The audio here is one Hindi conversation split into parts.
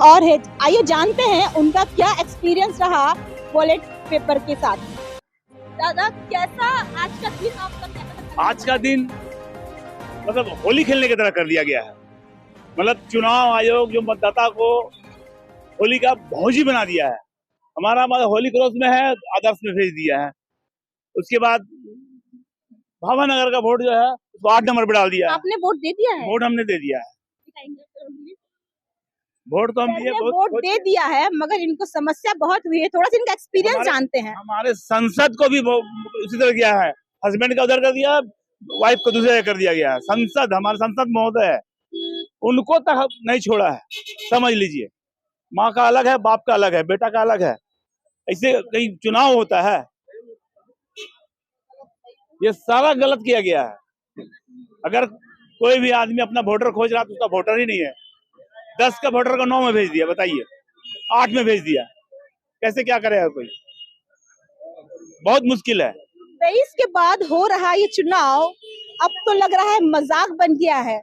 और है। आइए जानते हैं उनका क्या एक्सपीरियंस रहा बैलेट पेपर के साथ। दादा, कैसा आज का दिन आपका कैसा? आज का दिन मतलब होली खेलने की तरह कर दिया गया है। मतलब चुनाव आयोग जो मतदाता को होली का भौजी बना दिया है। हमारा होली क्रॉस में है, आदर्श में भेज दिया है। उसके बाद भावानगर का वोट जो है उसको 8 नंबर पे डाल दिया है। आपने वोट दे दिया है? वोट हमने दे दिया है। वोट तो हम दिए, वोट दे दिया है, मगर इनको समस्या बहुत हुई है। थोड़ा सा इनका एक्सपीरियंस जानते हैं। हमारे संसद को भी उसी तरह किया है। हस्बैंड का उधर कर दिया, वाइफ को दूसरे कर दिया गया है। संसद, हमारे संसद महोदय है, उनको तक नहीं छोड़ा है। समझ लीजिए, माँ का अलग है, बाप का अलग है, बेटा का अलग है। ऐसे कहीं चुनाव होता है? ये सारा गलत किया गया है। अगर कोई भी आदमी अपना वोटर खोज रहा तो उसका वोटर ही नहीं है। 10 का वोटर को 9 में भेज दिया, बताइए, 8 में भेज दिया। कैसे क्या करेगा कोई? बहुत मुश्किल है। 23 के बाद हो रहा ये चुनाव अब तो लग रहा है मजाक बन गया है।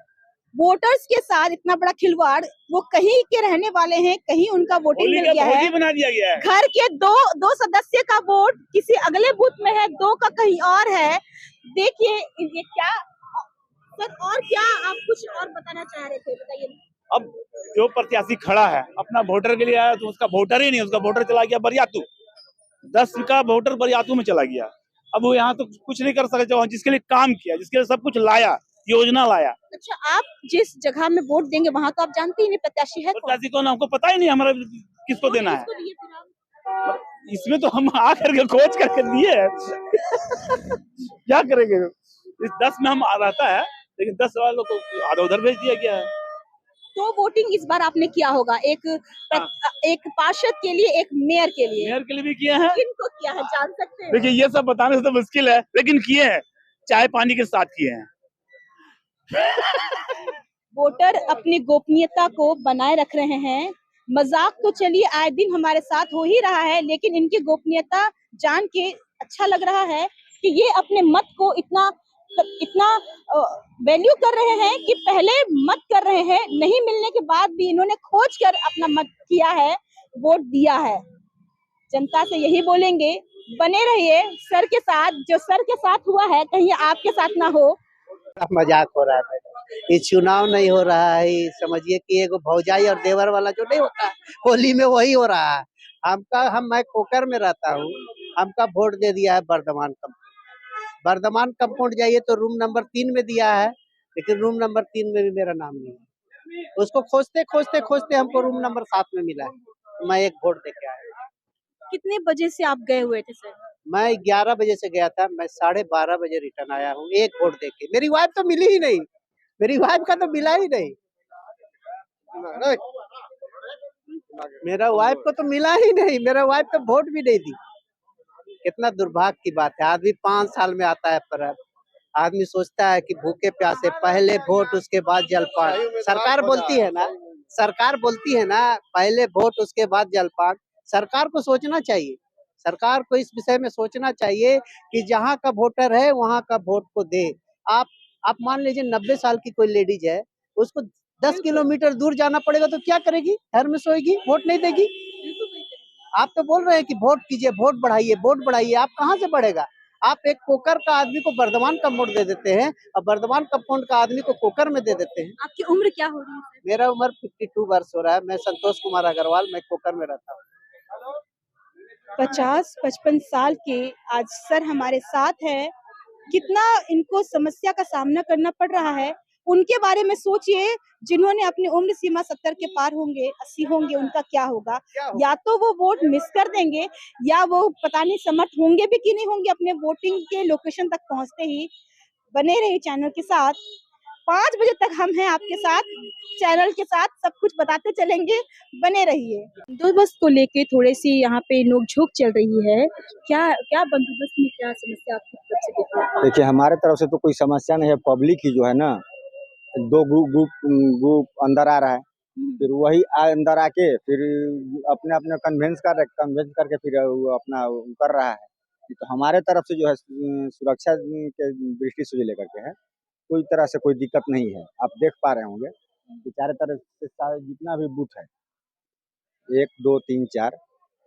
वोटर्स के साथ इतना बड़ा खिलवाड़। वो कहीं के रहने वाले हैं, कहीं उनका वोटिंग मिल गया है। बना दिया गया है। घर के दो सदस्य का वोट किसी अगले बूथ में है, 2 का कहीं और है। देखिए ये क्या सर, और क्या आप कुछ और बताना चाह रहे थे, बताइए। अब जो प्रत्याशी खड़ा है अपना वोटर के लिए आया तो उसका वोटर ही नहीं, उसका वोटर चला गया बरियातू। 10 का वोटर बरियातू में चला गया। अब वो यहाँ तो कुछ नहीं कर सकते। जिसके लिए काम किया, जिसके लिए सब कुछ लाया, योजना लाया। अच्छा, आप जिस जगह में वोट देंगे वहाँ तो आप जानते ही नहीं प्रत्याशी है प्रत्याशी कौन? हमको पता ही नहीं हमारा किसको देना है। इसमें तो हम आ करके खोज करके दिए है। क्या करेंगे? इस 10 में हम रहता है, लेकिन 10 वालों को आधा उधर भेज दिया गया है। तो वोटिंग इस बार आपने किया होगा, एक पार्षद के लिए, एक मेयर के लिए। मेयर के लिए भी किए हैं। किनको किया है जान सकते हैं? देखिए, ये सब बताने से तो मुश्किल है, लेकिन किए हैं, चाय पानी के साथ किए हैं। वोटर अपनी गोपनीयता को बनाए रख रहे हैं। मजाक तो चलिए आए दिन हमारे साथ हो ही रहा है, लेकिन इनकी गोपनीयता जान के अच्छा लग रहा है कि ये अपने मत को इतना इतना वैल्यू कर रहे हैं कि पहले मत कर रहे हैं, नहीं मिलने के बाद भी इन्होंने खोज कर अपना मत किया है, वोट दिया है। जनता से यही बोलेंगे, बने रहिए सर के साथ। जो सर के साथ हुआ है कहीं आपके साथ ना हो। मजाक हो रहा है। ये चुनाव नहीं हो रहा है, समझिए कि एगो भौजाई और देवर वाला जो नहीं होता होली में वही हो रहा है। मैं खोकर में रहता हूँ। हमका वोट दे दिया है बर्धमान कंपाउंड जाइए तो रूम नंबर 3 में दिया है, लेकिन रूम नंबर 3 में भी मेरा नाम नहीं है। उसको खोजते खोजते खोजते हमको रूम नंबर 7 में मिला है। मैं एक वोट दे के आया। कितने बजे से आप गए हुए थे सर? मैं 11 बजे से गया था, मैं 12:30 बजे रिटर्न आया हूँ एक वोट दे के। मेरी वाइफ तो मिली ही नहीं, मेरी वाइफ का तो मिला ही नहीं। मेरा वाइफ को तो मिला ही नहीं, मेरा वाइफ तो वोट भी नहीं दी। कितना दुर्भाग्य की बात है। आदमी 5 साल में आता है, पर आदमी सोचता है कि भूखे प्यासे पहले वोट उसके बाद जलपान। सरकार बोलती है ना, पहले वोट उसके बाद जलपान। सरकार को सोचना चाहिए, सरकार को इस विषय में सोचना चाहिए कि जहाँ का वोटर है वहाँ का वोट को दे। आप आप मान लीजिए 90 साल की कोई लेडीज है, उसको 10 किलोमीटर दूर जाना पड़ेगा तो क्या करेगी? घर में सोएगी, वोट नहीं देगी। आप तो बोल रहे हैं कि वोट कीजिए, वोट बढ़ाइए, आप कहाँ से बढ़ेगा? आप एक कोकर का आदमी को बर्धमान का वोट दे देते हैं और बर्धमान कंपाउंड का आदमी को कोकर में दे देते हैं। आपकी उम्र क्या हो रही है? मेरा उम्र 52 वर्ष हो रहा है। मैं संतोष कुमार अग्रवाल, मैं कोकर में रहता हूँ। 50-55 साल के आज सर हमारे साथ है। कितना इनको समस्या का सामना करना पड़ रहा है, उनके बारे में सोचिए। जिन्होंने अपनी उम्र सीमा 70 के पार होंगे, 80 होंगे, उनका क्या होगा? या तो वो वोट मिस कर देंगे, या वो पता नहीं समर्थ होंगे भी कि नहीं होंगे अपने वोटिंग के लोकेशन तक पहुंचते ही। बने रहिए चैनल के साथ, 5 बजे तक हम हैं आपके साथ, चैनल के साथ सब कुछ बताते चलेंगे। बने रहिए। बंदोबस्त को लेके थोड़ी सी यहाँ पे नोकझोंक चल रही है। क्या क्या बंदोबस्त में क्या समस्या आपकी तरफ से देखी है? देखिए, हमारे तरफ से तो कोई समस्या नहीं है। पब्लिक ही जो है ना, 2 ग्रुप ग्रुप अंदर आ रहा है, फिर वही अंदर आके फिर अपने अपने कन्वेंस करके फिर वो अपना वो कर रहा है। तो हमारे तरफ से जो है सुरक्षा के दृष्टि से लेकर के है, कोई तरह से कोई दिक्कत नहीं है। आप देख पा रहे होंगे कि चारों तरफ से सारे जितना भी बूथ है 1 2 3 4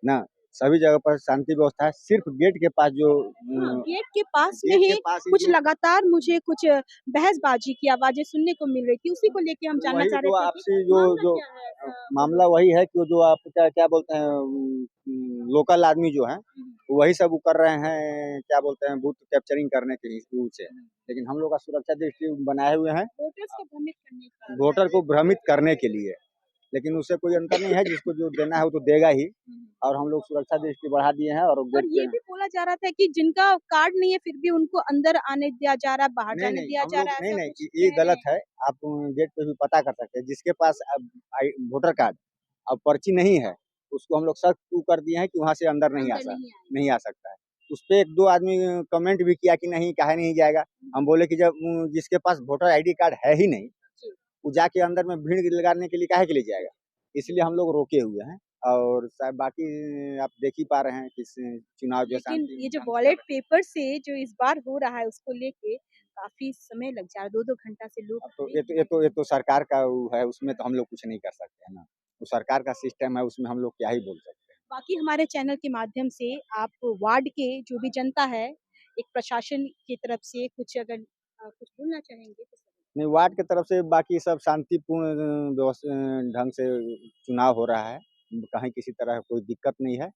ना सभी जगह पर शांति व्यवस्था है। सिर्फ गेट के पास जो हाँ, गेट के पास में गेट ही के पास ही कुछ जो लगातार मुझे कुछ बहसबाजी की आवाजें सुनने को मिल रही थी, उसी को लेके हम जानना वही चाह रहे जो थे कि आपसी जो मामला जो क्या है ऐसा मामला वही है कि जो आप क्या क्या बोलते हैं लोकल आदमी जो है वही सब वो कर रहे हैं क्या बोलते हैं बूथ कैप्चरिंग करने के हिसाब से। लेकिन हम लोग का सुरक्षा दृष्टि बनाए हुए हैं वोटर्स को भ्रमित करने का। वोटर को भ्रमित करने के लिए। लेकिन उससे कोई अंतर नहीं है, जिसको जो देना है वो तो देगा ही। और हम लोग सुरक्षा दृष्टि बढ़ा दिए हैं और और गेट ये पे भी बोला जा रहा था कि जिनका कार्ड नहीं है फिर भी उनको अंदर आने दिया जा रहा है, बाहर नहीं जाने नहीं दिया हम जा लोग रहा है, नहीं ऐसा नहीं कुछ ये कह रहे गलत हैं। है। आप गेट पे भी पता कर सकते हैं जिसके पास अब वोटर कार्ड अब पर्ची नहीं है उसको हम लोग सख्त कर दिए हैं कि वहां से अंदर नहीं आ अंदर सकता नहीं आए। नहीं आ सकता है। उस पे 1 2 आदमी कमेंट भी किया कि नहीं काहे नहीं जाएगा। हम बोले कि जब जिसके पास वोटर आईडी कार्ड है ही नहीं जी। वो जाके अंदर में भीड़ लगाने के लिए काहे के लिए जाएगा। इसलिए हम लोग रोके हुए हैं और शायद बाकी आप देख ही पा रहे हैं कि चुनाव जो लेकिन शांति ये जो ढंग से बॉलेट पेपर से जो इस बार हो रहा है उसको लेके काफी समय लग जा रहा है, 2-2 घंटा से लोग तो खड़े ये हैं। तो सरकार का वो है उसमें तो हम लोग कुछ नहीं कर सकते हैं ना। वो सरकार का सिस्टम है उसमें हम लोग क्या ही बोल सकते हैं। बाकी हमारे चैनल के माध्यम से आप वार्ड के जो भी जनता है, एक प्रशासन की तरफ से कुछ अगर कुछ बोलना चाहेंगे तो नहीं वार्ड की तरफ से बाकी सब शांतिपूर्ण ढंग से चुनाव हो रहा है। कहीं किसी तरह कोई दिक्कत नहीं है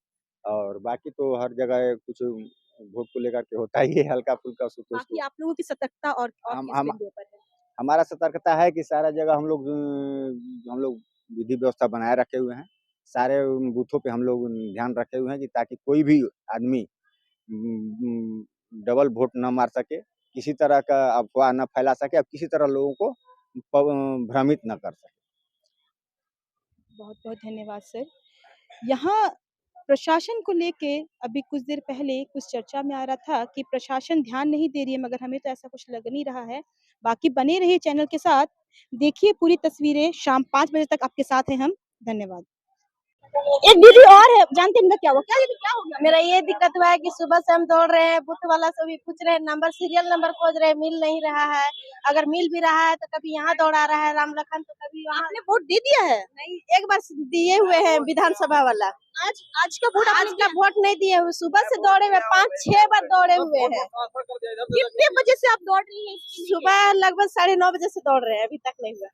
और बाकी तो हर जगह कुछ वोट को लेकर के होता ही है हल्का फुल्का सो तो बाकी उसको आप लोगों की सतर्कता और किस हम बिंदु पर है? हमारा सतर्कता है कि सारा जगह हम लोग विधि व्यवस्था बनाए रखे हुए हैं। सारे बूथों पे हम लोग ध्यान रखे हुए हैं कि ताकि कोई भी आदमी डबल वोट न मार सके, किसी तरह का अफवाह न फैला सके, अब किसी तरह लोगों को भ्रमित न कर सके। बहुत-बहुत धन्यवाद सर। यहाँ प्रशासन को लेके अभी कुछ देर पहले कुछ चर्चा में आ रहा था कि प्रशासन ध्यान नहीं दे रही है, मगर हमें तो ऐसा कुछ लग नहीं रहा है। बाकी बने रहिए चैनल के साथ, देखिए पूरी तस्वीरें, शाम 5 बजे तक आपके साथ हैं हम। धन्यवाद। एक दीदी और है, जानते हैं इनका क्या हुआ? क्या दीदी क्या हो गया? मेरा ये दिक्कत हुआ है कि सुबह से हम दौड़ रहे हैं, बूथ वाला से भी पूछ रहे हैं, नंबर सीरियल नंबर खोज रहे हैं, मिल नहीं रहा है। अगर मिल भी रहा है तो कभी यहाँ दौड़ा रहा है राम लखन तो कभी वहाँ। आपने वोट दे दिया है? नहीं, एक बार दिए हुए हैं विधानसभा वाला। आज का वोट आज का वोट नहीं दिए हुए, सुबह से दौड़े हुए 5-6 बार दौड़े हुए हैं। कितने बजे से आप दौड़ रही हैं? सुबह लगभग 9:30 बजे से दौड़ रहे हैं, अभी तक नहीं हुआ।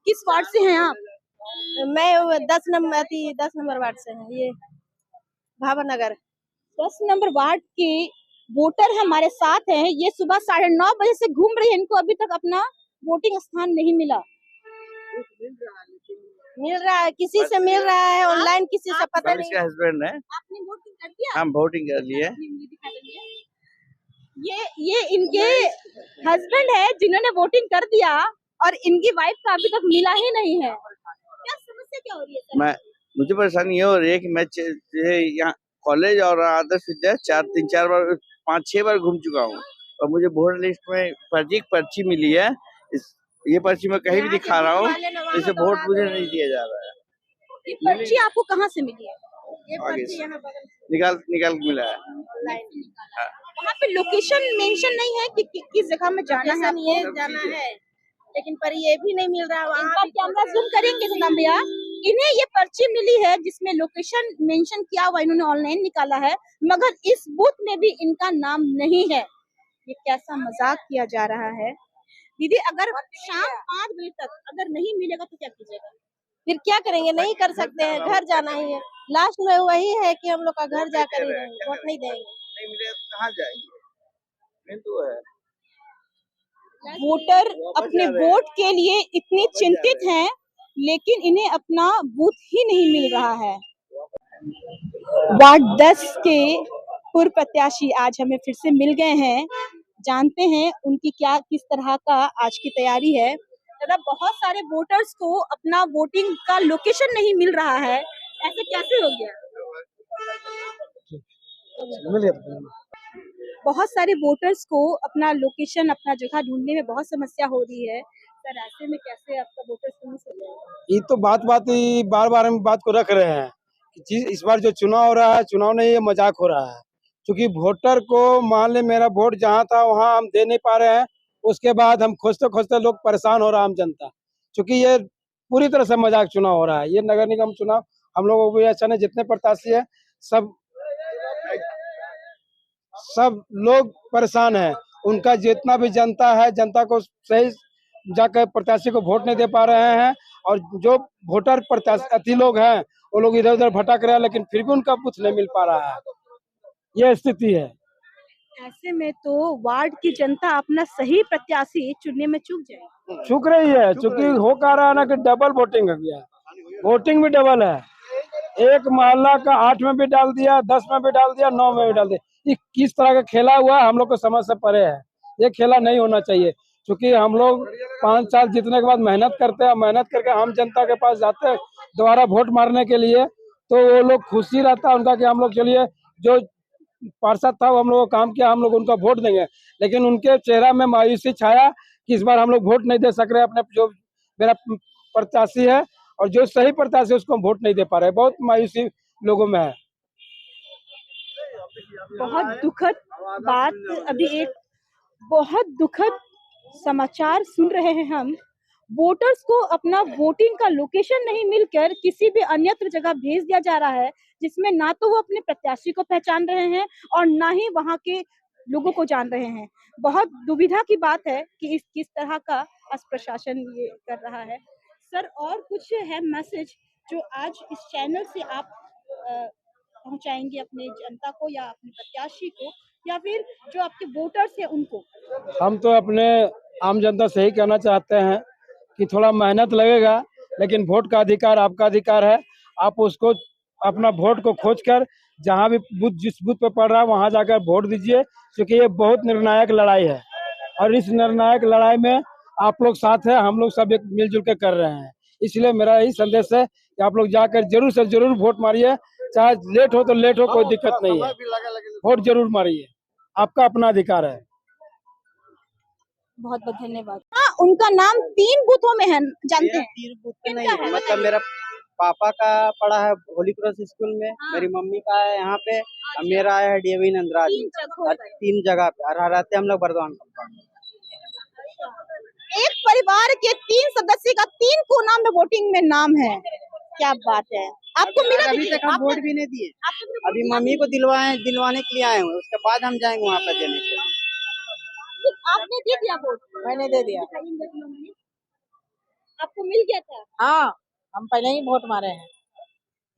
किस वार्ड से हैं आप? मैं 10 नंबर वार्ड से है, ये भावनगर। 10 नंबर वार्ड के वोटर हमारे साथ हैं। ये सुबह 9:30 बजे से घूम रही है, इनको अभी तक अपना वोटिंग स्थान नहीं मिला। मिल रहा है, किसी से मिल रहा है ऑनलाइन, किसी से पता नहीं। इसका हस्बैंड है। आपने वोटिंग कर दिया? हम वोटिंग कर लिए। ये इनके हस्बैंड है जिन्होंने वोटिंग कर दिया और इनकी वाइफ का अभी तक मिला ही नहीं है। क्या समस्या क्या हो रही है सर? मैं मुझे परेशानी ये हो रही है कि मैं यहाँ कॉलेज और आदर्श विद्या 3-4 बार 5-6 बार घूम चुका हूँ और मुझे वोटर लिस्ट में पर्ची मिली है। ये पर्ची मैं कहीं भी दिखा रहा हूँ, इसे वोट मुझे नहीं दिया जा रहा है। ये पर्ची आपको कहाँ से मिली है? ये आगे पर्ची से यहाँ बगल निकाल के मिला है। वहाँ पे लोकेशन मेंशन नहीं है कि किस जगह में जाना है। लोकेशन ये जाना है, लेकिन पर ये भी नहीं मिल रहा इनका वहाँ भी। कैमरा जूम करेंगे सदाम भैया। इन्हें ये पर्ची मिली है जिसमें लोकेशन मेंशन किया हुआ, इन्होंने ऑनलाइन निकाला है, मगर इस बूथ में भी इनका नाम नहीं है। ये कैसा मजाक किया जा रहा है? दीदी अगर शाम 5 बजे तक अगर नहीं मिलेगा तो क्या कीजिएगा? फिर क्या करेंगे, नहीं कर सकते हैं, घर जाना ही है। लास्ट में वही है कि हम लोग का घर जाकर ही रहेंगे, वोट नहीं देंगे। नहीं मिले तो कहाँ जाएंगे? मेन तो है वोटर अपने वोट के लिए इतने चिंतित हैं, लेकिन इन्हें अपना बूथ ही नहीं मिल रहा है। वार्ड 10 के पूर्व प्रत्याशी आज हमें फिर से मिल गए हैं। जानते हैं उनकी क्या किस तरह का आज की तैयारी है। दादा, बहुत सारे वोटर्स को अपना वोटिंग का लोकेशन नहीं मिल रहा है, ऐसे कैसे हो गया? बहुत सारे वोटर्स को अपना लोकेशन, अपना जगह ढूंढने में बहुत समस्या हो रही है। सर ऐसे में कैसे आपका वोटर मिस हो जाएगा? ये तो बात ही बार हम बात को रख रहे हैं कि इस बार जो चुनाव हो रहा है, चुनाव नहीं ये मजाक हो रहा है। क्योंकि वोटर को मान ले मेरा वोट जहाँ था वहाँ हम दे नहीं पा रहे हैं, उसके बाद हम खोजते खोजते लोग परेशान हो रहा है आम जनता। क्योंकि ये पूरी तरह से मजाक चुनाव हो रहा है। ये नगर निगम चुनाव हम लोगों को भी अच्छा नहीं, जितने प्रत्याशी है सब सब लोग परेशान है। उनका जितना भी जनता है, जनता को सही जाकर प्रत्याशी को वोट नहीं दे पा रहे हैं, और जो वोटर प्रत्याशी लोग हैं वो लोग इधर उधर भटक रहे हैं, लेकिन फिर भी उनका कुछ नहीं मिल पा रहा है। ये स्थिति है। ऐसे में तो वार्ड की जनता अपना सही प्रत्याशी चुनने में चूक जाएगी। चुक रही है, चूंकि हो कह रहा है ना कि डबल वोटिंग हो गया, वोटिंग भी डबल है। एक मोहल्ला का 8 में भी डाल दिया, 10 में भी डाल दिया, 9 में भी डाल दिया। ये किस तरह का खेला हुआ हम लोग को समझ से परे है। ये खेला नहीं होना चाहिए, क्योंकि हम लोग 5 साल जीतने के बाद मेहनत करते हैं, मेहनत करके आम जनता के पास जाते हैं दोबारा वोट मारने के लिए, तो वो लोग खुशी रहता है उनका कि हम लोग चलिए जो पार्षद था वो हम लोग को काम किया, हम लोग उनका वोट देंगे। लेकिन उनके चेहरा में मायूसी छाया कि इस बार हम लोग वोट नहीं दे सक रहे अपने जो मेरा प्रत्याशी है, और जो सही प्रत्याशी है उसको हम वोट नहीं दे पा रहे। बहुत मायूसी लोगों में है। बहुत दुखद बात, अभी एक बहुत दुखद समाचार सुन रहे हैं हम। वोटर्स को अपना वोटिंग का लोकेशन नहीं मिलकर किसी भी अन्यत्र जगह भेज दिया जा रहा है, जिसमें ना तो वो अपने प्रत्याशी को पहचान रहे हैं और ना ही वहां के लोगों को जान रहे हैं। बहुत दुविधा की बात है कि इस किस तरह का प्रशासन ये कर रहा है। सर, और कुछ है मैसेज जो आज इस चैनल से आप अ, पहुंचाएंगे अपने जनता को या अपने प्रत्याशी को, या फिर जो आपके वोटर्स हैं उनको? हम तो अपने आम जनता से ही कहना चाहते हैं कि थोड़ा मेहनत लगेगा, लेकिन वोट का अधिकार आपका अधिकार है। आप उसको अपना वोट को खोज कर जहाँ भी बूथ जिस बूथ पे पड़ रहा है वहां जाकर वोट दीजिए, क्योंकि ये बहुत निर्णायक लड़ाई है, और इस निर्णायक लड़ाई में आप लोग साथ हैं, हम लोग सब एक मिलजुल के कर रहे हैं। इसलिए मेरा यही संदेश है कि आप लोग जाकर जरूर से जरूर वोट मारिए, चाहे लेट हो तो लेट हो, कोई दिक्कत नहीं है, वोट जरूर मारिए, आपका अपना अधिकार है। बहुत बहुत धन्यवाद। हाँ, उनका नाम 3 बूथों में है, जानते हैं? 3 बूथ पे किनका नहीं है? है, मतलब मेरा पापा का पड़ा है होली क्रॉस स्कूल में, हाँ। मेरी मम्मी का है यहाँ पे, और मेरा है डीएवी नंदराज 3 जगहों पर। 3 जगह पे, और रहते हम लोग बर्दवान। एक परिवार के 3 सदस्य का 3 कोना में वोटिंग में नाम है। क्या बात है। आपको मिला? अभी तक हम वोट भी नहीं दिए, अभी मम्मी को दिलवाने के लिए आए हुए, उसके बाद हम जाएंगे वहाँ पे देने के लिए। आपने दे दिया वोट? मैंने दे दिया। आपको मिल गया था? हाँ, हम पहले ही वोट मारे हैं।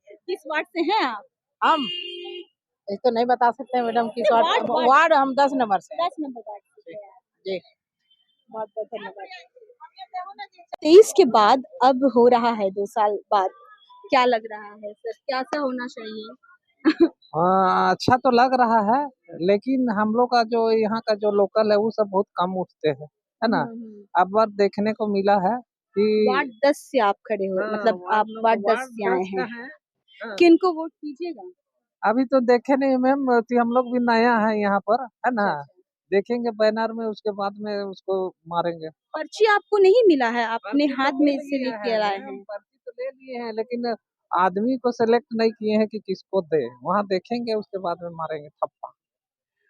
किस वार्ड से हैं आप? हम ये तो नहीं बता सकते मैडम किस वार्ड। वार्ड हम 10 नंबर से। 10 नंबर वार्ड से हैं। जी, बहुत बहुत धन्यवाद। 23 के बाद अब हो रहा है 2 साल बाद, क्या लग रहा है सर, कैसा होना चाहिए? हाँ, अच्छा तो लग रहा है, लेकिन हम लोग का जो यहाँ का जो लोकल है वो सब बहुत कम उठते हैं, है ना। अब बार देखने को मिला है कि वार्ड 10 से आप खड़े हो, हाँ, मतलब आप वार्ड 10 से आए 10 का हैं। है। हाँ। किनको वोट कीजिएगा? अभी तो देखे नहीं मैम, कि हम लोग भी नया है यहाँ पर, है ना। देखेंगे बैनर में, उसके बाद में उसको मारेंगे। पर्ची आपको नहीं मिला है? आपने पर्ची तो हाथ में मिल से गया लिख के है, लाए मैम, हैं। पर्ची तो ले लिए हैं, लेकिन आदमी को सेलेक्ट नहीं किए हैं कि किसको दे। वहाँ देखेंगे, उसके बाद में मारेंगे थप्पा,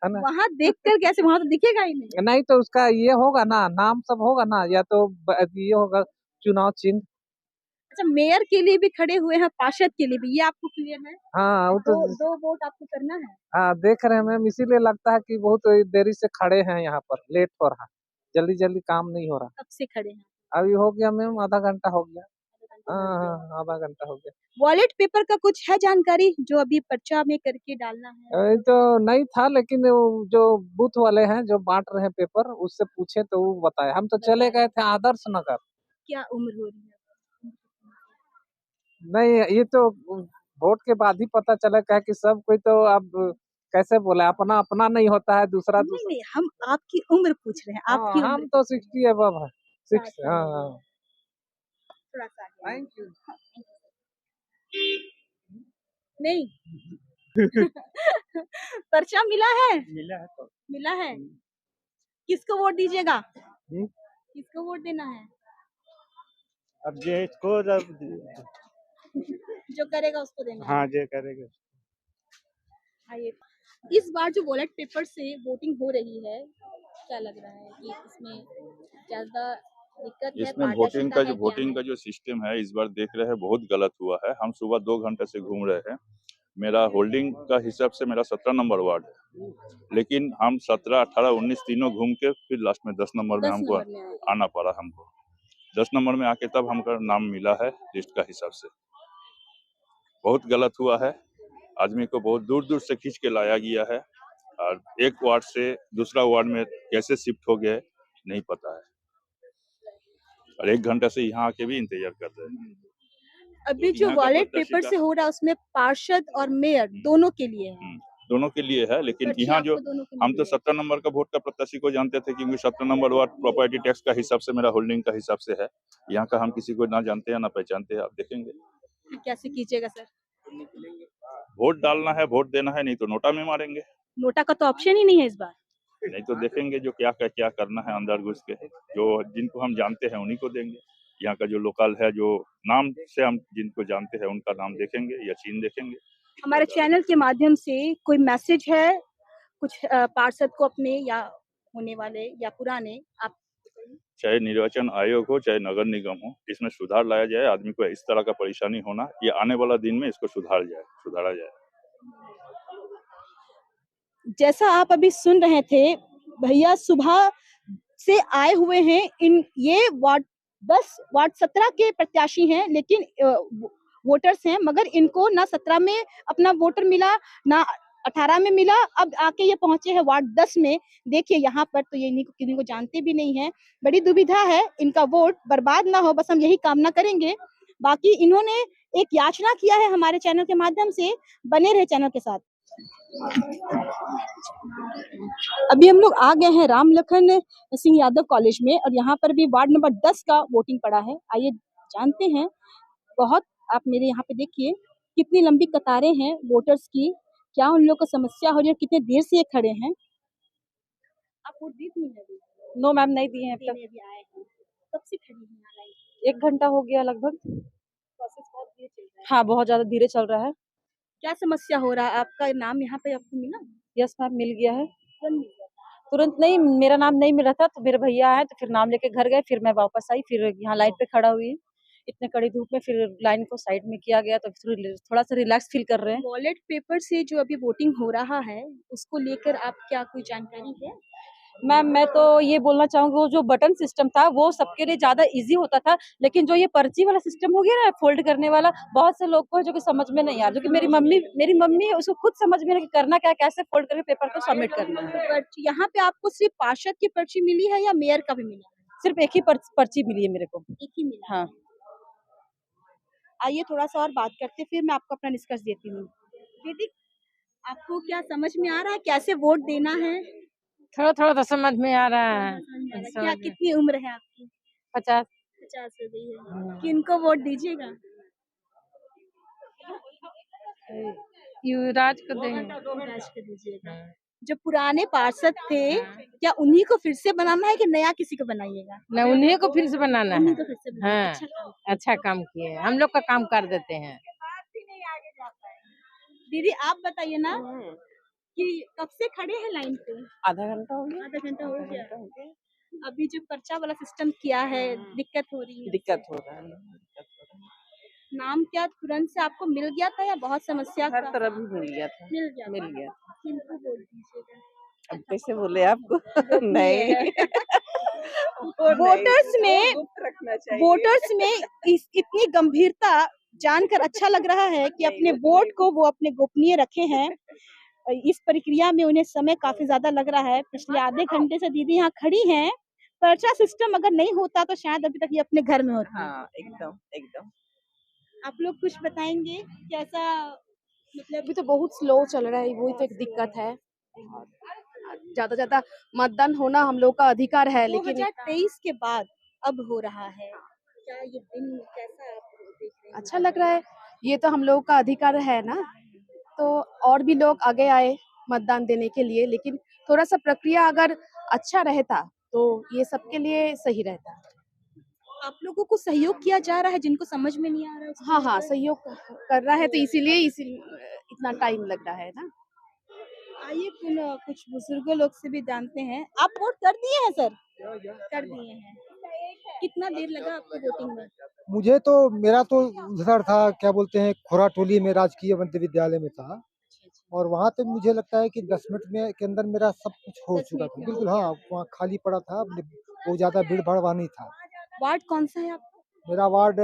है ना। वहाँ देखकर कैसे, वहाँ तो दिखेगा ही नहीं। नहीं तो उसका ये होगा ना, नाम सब होगा ना, या तो ये होगा चुनाव चिन्ह। अच्छा, मेयर के लिए भी खड़े हुए हैं, पार्षद के लिए भी, ये आपको क्लियर है? हाँ, वो तो 2 वोट आपको करना है। हाँ देख रहे हैं मैम, इसीलिए लगता है कि बहुत देरी से खड़े हैं यहाँ पर, लेट हो रहा है, जल्दी जल्दी काम नहीं हो रहा। कब से खड़े हैं? अभी हो गया मैम, आधा घंटा हो गया। हाँ हाँ, आधा घंटा हो गया। वॉलेट पेपर का कुछ है जानकारी जो अभी पर्चा में करके डालना है? ये तो नहीं था, लेकिन वो जो बूथ वाले हैं जो बांट रहे हैं पेपर, उससे पूछे तो वो बताए। हम तो चले गए थे आदर्श नगर। क्या उम्र हो रही है? नहीं, ये तो वोट के बाद ही पता चला क्या कि सब कोई तो अब कैसे बोले, अपना अपना नहीं होता है, दूसरा नहीं दूसरा। नहीं, हम आपकी उम्र पूछ रहे हैं, आपकी हाँ, उम्र हम तो 60 अबव है, 6। हाँ हाँ, थोड़ा सा आगे। Thank you. नहीं। पर्चा मिला है? मिला है तो मिला है। किसको वोट दीजिएगा? हम्म। किसको वोट देना है? अब जिसको जो करेगा उसको देना है। हाँ जे करेगा। आइए, इस बार जो वॉलेट पेपर से वोटिंग हो रही है, क्या लग रहा है कि इसमें ज्यादा दिक्कत है, इसमें पारदर्शिता है, क्या वोटिंग है? का जो सिस्टम है इस बार देख रहे हैं बहुत गलत हुआ है। हम सुबह 2 घंटे से घूम रहे हैं। मेरा होल्डिंग का हिसाब से मेरा 17 नंबर वार्ड है, लेकिन हम 17, 18, 19 तीनों घूम के फिर लास्ट में 10 नंबर में 10 हमको नंबर में आए। आना पड़ा हमको। 10 नंबर में आके तब हमका नाम मिला है लिस्ट का हिसाब से। बहुत गलत हुआ है। आदमी को बहुत दूर-दूर से खींच के लाया गया है और एक वार्ड से दूसरा वार्ड में कैसे शिफ्ट हो गए नहीं पता है। और 1 घंटे से यहाँ आके भी इंतजार कर रहे हैं। अभी तो जो यहाँ का बैलेट पेपर पारदर्शिता से हो रहा है उसमें पार्षद और मेयर दोनों के लिए है। दोनों के लिए है, लेकिन पर्ची यहाँ जो आपको दोनों के हम तो लिए है। 17 नंबर का वोट का प्रत्याशी को जानते थे क्योंकि 17 नंबर वार्ड प्रॉपर्टी टैक्स का हिसाब से मेरा होल्डिंग का हिसाब से है। यहाँ का हम किसी को ना जानते हैं ना पहचानते हैं। आप देखेंगे कैसे कीजिएगा सर? वोट डालना है, वोट देना है, नहीं तो नोटा में मारेंगे। नोटा का तो ऑप्शन ही नहीं है इस बार। नहीं तो देखेंगे जो क्या करना है अंदर घुस के, जो जिनको हम जानते हैं उन्हीं को देंगे। यहाँ का जो लोकल है, जो नाम से हम जिनको जानते हैं उनका नाम देखेंगे या चिन्ह देखेंगे। हमारे चैनल के माध्यम से कोई मैसेज है कुछ पार्षद को अपने या होने वाले या पुराने आप चाहे निर्वाचन आयोग हो चाहे नगर निगम हो, इसमें सुधार लाया जाए। आदमी को इस तरह का परेशानी होना, ये आने वाला दिन में इसको सुधारा जाए। जैसा आप अभी सुन रहे थे, भैया सुबह से आए हुए हैं। इन ये वार्ड 10 वार्ड 17 के प्रत्याशी हैं, लेकिन वोटर्स हैं, मगर इनको ना 17 में अपना वोटर मिला ना 18 में मिला। अब आके ये पहुंचे हैं वार्ड 10 में। देखिए यहाँ पर तो ये इन्हीं को किसी को जानते भी नहीं है। बड़ी दुविधा है, इनका वोट बर्बाद ना हो, बस हम यही कामना करेंगे। बाकी इन्होंने एक याचना किया है हमारे चैनल के माध्यम से। बने रहे चैनल के साथ। अभी हम लोग आ गए हैं राम लखन सिंह यादव कॉलेज में और यहाँ पर भी वार्ड नंबर 10 का वोटिंग पड़ा है। आइए जानते हैं। बहुत आप मेरे यहाँ पे देखिए कितनी लंबी कतारें हैं वोटर्स की। क्या उन लोगों को समस्या हो रही है, कितने देर से ये खड़े हैं। आप वोट दी थी अभी? नो मैम, नहीं दिए हैं अब तक। अभी आए हैं, कब से खड़ी हैं यहाँ लाइन? 1 घंटा हो गया लगभग। प्रोसेस बहुत धीरे चल रहा है। हाँ, बहुत ज़्यादा धीरे चल रहा है। क्या समस्या हो रहा है? आपका नाम यहाँ पे आपको मिला? यस मैम, मिल गया है। तुरंत मिल गया था? तुरंत नहीं, मेरा नाम नहीं मिला था तो मेरे भैया आए तो फिर नाम लेके घर गए, फिर मैं वापस आई, फिर यहाँ लाइन पे खड़ा हुई। इतने कड़ी धूप में फिर लाइन को साइड में किया गया तो थोड़ा सा रिलैक्स फील कर रहे हैं। वॉलेट पेपर से जो अभी वोटिंग हो रहा है उसको लेकर आप क्या कोई जानकारी है? मैम, मैं तो ये बोलना चाहूँगी वो जो बटन सिस्टम था वो सबके लिए ज़्यादा ईज़ी होता था, लेकिन जो ये पर्ची वाला सिस्टम हो गया ना फ़ोल्ड करने वाला, बहुत से लोग को है जो कि समझ में नहीं आया। जो कि मेरी मम्मी है उसको खुद समझ में नहीं कि करना क्या है, कैसे फ़ोल्ड करके पेपर को सबमिट करना है। पर्ची यहाँ पे आपको सिर्फ पार्षद की पर्ची मिली है या मेयर का भी मिला? सिर्फ एक ही पर्ची मिली है मेरे को। एक ही मिला? हाँ। आइए थोड़ा सा और बात करते फिर मैं आपको अपना निष्कर्ष देती हूँ। दीदी आपको क्या समझ में आ रहा है कैसे वोट देना है? थोड़ा तो समझ में आ रहा है। क्या कितनी उम्र है आपकी? 50। 50 हो गई है। किनको वोट दीजिएगा? युवराज को देंगे। युवराज को दीजिएगा। जो पुराने पार्षद थे क्या उन्हीं को फिर से बनाना है कि नया किसी को बनाइएगा? न, उन्हीं को फिर से बनाना है। उन्हीं को फिर से बनाना है। हाँ, अच्छा काम किए, हम लोग का काम कर देते हैं। दीदी आप बताइए ना कि कब से खड़े हैं लाइन पे? आधा घंटा हो गया। आधा घंटा हो गया। अभी जो पर्चा वाला सिस्टम किया है दिक्कत हो रही है? दिक्कत हो रहा है। नाम क्या तुरंत से आपको मिल गया था या बहुत समस्या हर का? तरफ ही मिल गया था। मिल गया किनको वोट दीजिएगा? अब कैसे बोले आपको? नहीं। वोटर्स में इतनी गंभीरता जानकर अच्छा लग रहा है कि अपने वोट को वो अपने गोपनीय रखे हैं। इस प्रक्रिया में उन्हें समय काफी ज्यादा लग रहा है। पिछले आधे घंटे से दीदी यहाँ खड़ी हैं। पर्चा सिस्टम अगर नहीं होता तो शायद अभी तक ये अपने घर में होती। हाँ, एकदम। आप लोग कुछ बताएंगे कैसा? मतलब अभी तो बहुत स्लो चल रहा है, वही तो एक दिक्कत है। ज्यादा मतदान होना हम लोग का अधिकार है, लेकिन 2023 के बाद अब हो रहा है। क्या ये दिन कैसा आप देख रहे हैं? अच्छा लग रहा है। ये तो हम लोग का अधिकार है ना, तो और भी लोग आगे आए मतदान देने के लिए, लेकिन थोड़ा सा प्रक्रिया अगर अच्छा रहता तो ये सबके लिए सही रहता। आप लोगों को सहयोग किया जा रहा है जिनको समझ में नहीं आ रहा है? हाँ, सहयोग कर रहा है तो इसीलिए इतना टाइम लग रहा है ना। आइए कुछ बुजुर्गों लोग से भी जानते हैं। आप वोट कर दिए हैं सर? कर दिए हैं। कितना देर लगा आपको वोटिंग में? मुझे तो मेरा तो उधर था, क्या बोलते हैं, खोरा टोली में राजकीय मध्य विद्यालय में था और वहाँ पे मुझे लगता है कि 10 मिनट में के अंदर मेरा सब कुछ हो 10 चुका मिनट था। में हो बिल्कुल गया। हाँ, वहाँ खाली पड़ा था, बहुत ज़्यादा भीड़-भाड़ वहाँ नहीं था। वार्ड कौन सा है आपका? मेरा वार्ड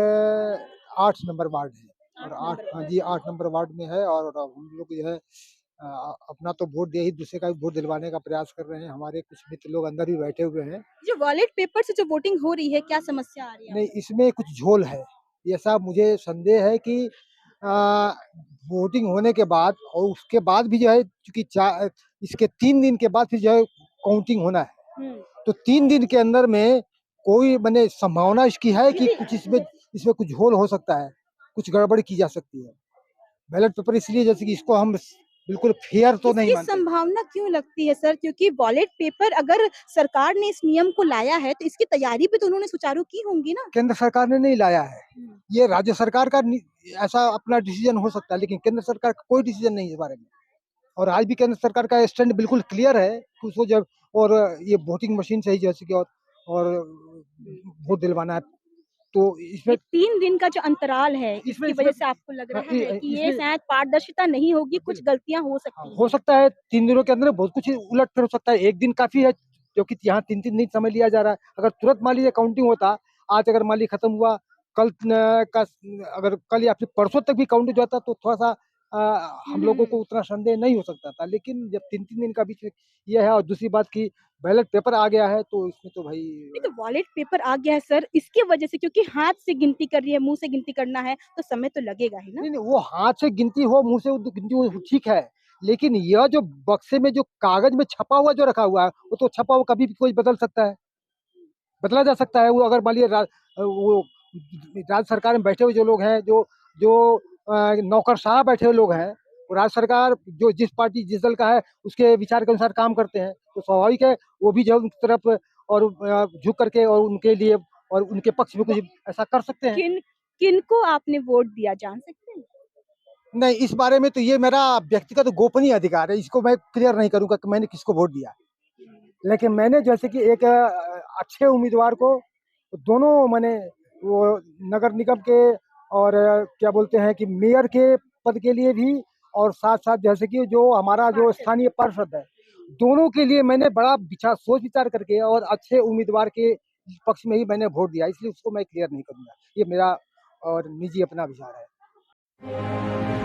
8 नंबर वार्ड है और 8 नंबर हाँ वार्ड। जी, 8 नंबर वार्ड में है और हम लोग जो है अपना तो वोट दे ही दूसरे का भी वोट दिलवाने का प्रयास कर रहे हैं। हमारे कुछ मित्र लोग अंदर भी बैठे हुए हैं। जो बैलेट पेपर से जो वोटिंग हो रही है, क्या समस्या आ रही है नहीं, आपको? इसमें कुछ झोल है। ऐसा मुझे संदेह है कि अ, वोटिंग होने के बाद और उसके बाद भी जो है चूँकि इसके 3 दिन के बाद फिर जो है काउंटिंग होना है। हुँ। तो 3 दिन के अंदर में कोई माने संभावना इसकी है कि कुछ इसमें कुछ झोल हो सकता है, कुछ गड़बड़ी की जा सकती है। बैलेट पेपर इसलिए जैसे कि इसको हम बिल्कुल फेयर तो नहीं इसकी मानते। संभावना क्यों लगती है सर? क्योंकि बैलेट पेपर अगर सरकार ने इस नियम को लाया है, तो इसकी तैयारी भी तो उन्होंने सुचारू की होंगी ना? केंद्र सरकार ने नहीं लाया है। हुँ। ये राज्य सरकार का ऐसा अपना डिसीजन हो सकता है, लेकिन केंद्र सरकार का कोई डिसीजन नहीं है इस बारे में। और आज भी केंद्र सरकार का स्टैंड बिल्कुल क्लियर है कि उसको जब और ये वोटिंग मशीन से ही जैसे कि और वोट दिलवाना है। तो इसमें ये 3 दिन का जो अंतराल है, इसमें इसकी वजह से आपको लग हाँ, रहा है कि ये इसमें शायद पारदर्शिता नहीं होगी, कुछ गलतियाँ हो हाँ, सकती हैं। हो सकता है 3 दिनों के अंदर बहुत कुछ उलट-फेर हो सकता है। 1 दिन काफ़ी है क्योंकि यहाँ 3-3 दिन समय लिया जा रहा है। अगर तुरंत मान लीजिए काउंटिंग होता, आज अगर मान लीजिए खत्म हुआ, कल का अगर कल या फिर परसों तक भी काउंटिंग जाता तो थोड़ा-सा हम लोगों को उतना संदेह नहीं हो सकता था। लेकिन जब 3-3 दिन का बीच में ये है और दूसरी बात कि बैलेट पेपर आ गया है तो इसमें तो भाई नहीं तो बैलेट पेपर आ गया है सर, इसकी वजह से क्योंकि हाथ से गिनती कर रही है, मुँह से गिनती करना है, तो समय तो लगेगा ही ना? नहीं, वो हाथ से गिनती हो, मुँह से गिनती हो ठीक है। लेकिन यह जो बक्से में जो कागज़ में छपा हुआ जो रखा हुआ है, वो तो छपा हुआ कभी भी कोई बदल सकता है। बदला जा सकता है। वो अगर मान लीजिए वो राज्य सरकार में बैठे हुए जो लोग हैं, जो जो नौकरशाह बैठे हुए लोग हैं, वो राज्य सरकार जो जिस पार्टी जिस दल का है, उसके विचार के अनुसार काम करते हैं। तो स्वाभाविक है, वो भी जो है उनकी तरफ और झुक करके और उनके लिए और उनके पक्ष में कुछ ऐसा कर सकते हैं। किनको आपने वोट दिया जान सकते हैं? नहीं, इस बारे में तो ये मेरा व्यक्तिगत गोपनीय अधिकार है। इसको मैं क्लियर नहीं करूँगा कि मैंने किसको वोट दिया। लेकिन मैंने जैसे कि एक अच्छे उम्मीदवार को दोनों मैंने वो नगर निगम के और क्या बोलते हैं कि मेयर के पद के लिए भी और साथ-साथ जैसे कि जो हमारा जो स्थानीय पार्षद है, दोनों के लिए मैंने बड़ा सोच विचार करके और अच्छे उम्मीदवार के पक्ष में ही मैंने वोट दिया। इसलिए उसको मैं क्लियर नहीं करूँगा। ये मेरा और निजी अपना विचार है।